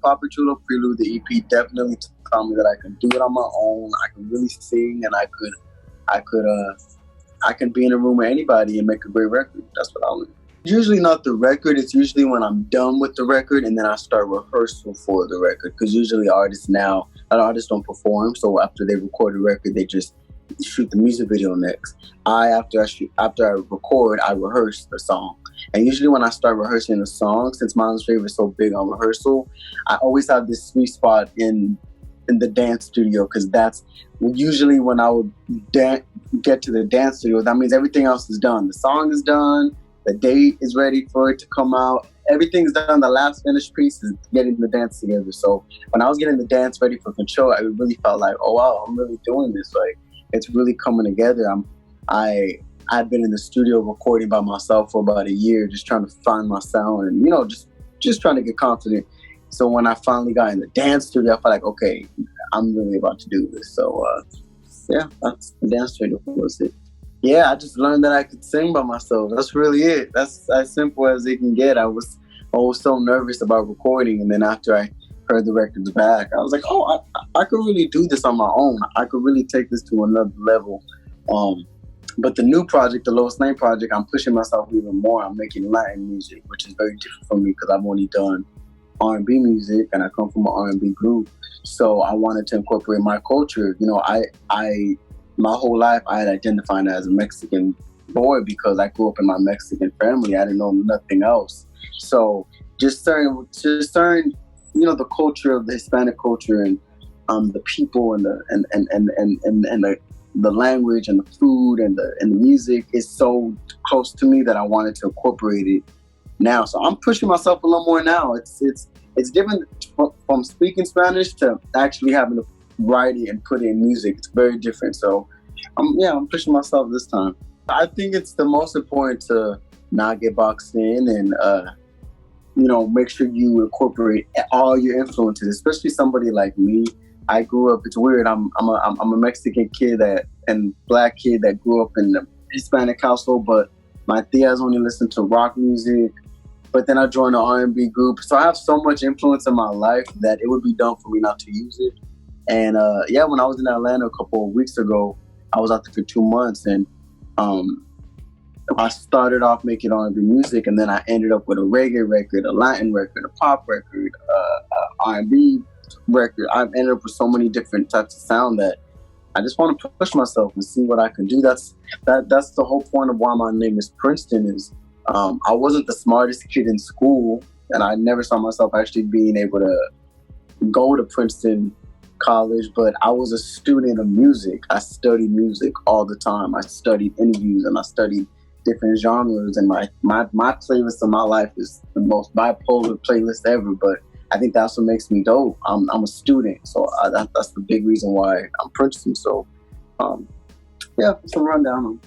Papi Chulo Prelude, the EP, definitely taught me that I can do it on my own. I can really sing, and I can be in a room with anybody and make a great record. That's what I learned. Usually not the record. It's usually when I'm done with the record and then I start rehearsal for the record. Because usually artists don't perform. So after they record a record, they just shoot the music video next. After I record, I rehearse the song. And usually when I start rehearsing the song, since Mom's Favorite is so big on rehearsal, I always have this sweet spot in the dance studio, because that's usually when I would get to the dance studio. That means everything else is done. The song is done. The date is ready for it to come out. Everything's done. The last finished piece is getting the dance together. So when I was getting the dance ready for Control, I really felt like, oh wow, I'm really doing this. Like, it's really coming together. I'd been in the studio recording by myself for about a year, just trying to find my sound and, just trying to get confident. So when I finally got in the dance studio, I felt like, okay, I'm really about to do this. So that's the dance studio was it. Yeah, I just learned that I could sing by myself. That's really it. That's as simple as it can get. I was so nervous about recording, and then after I heard the records back, I was like, oh, I could really do this on my own. I could really take this to another level. But the new project, the Lowest Name project, I'm pushing myself even more. I'm making Latin music, which is very different from me because I've only done R&B music, and I come from an R&B group. So I wanted to incorporate my culture. My whole life I had identified as a Mexican boy because I grew up in my Mexican family. I didn't know nothing else. So just starting, the culture of the Hispanic culture and the people and the language and the food and the music is so close to me that I wanted to incorporate it now. So I'm pushing myself a little more now. It's different from speaking Spanish to actually having to write it and put it in music. It's very different. So I'm pushing myself this time. I think it's the most important to not get boxed in and make sure you incorporate all your influences, especially somebody like me. I grew up, it's weird, I'm a Mexican kid and black kid that grew up in a Hispanic household, but my tias only listen to rock music. But then I joined an R&B group. So I have so much influence in my life that it would be dumb for me not to use it. And when I was in Atlanta a couple of weeks ago, I was out there for 2 months, and I started off making R&B music, and then I ended up with a reggae record, a Latin record, a pop record, R&B record. I've ended up with so many different types of sound that I just want to push myself and see what I can do. That's the whole point of why my name is Princeton. Is I wasn't the smartest kid in school, and I never saw myself actually being able to go to Princeton College, but I was a student of music. I studied music all the time. I studied interviews and I studied different genres, and my playlist of my life is the most bipolar playlist ever, but I think that's what makes me dope. I'm a student, so that's the big reason why I'm Princeton. So, some rundown.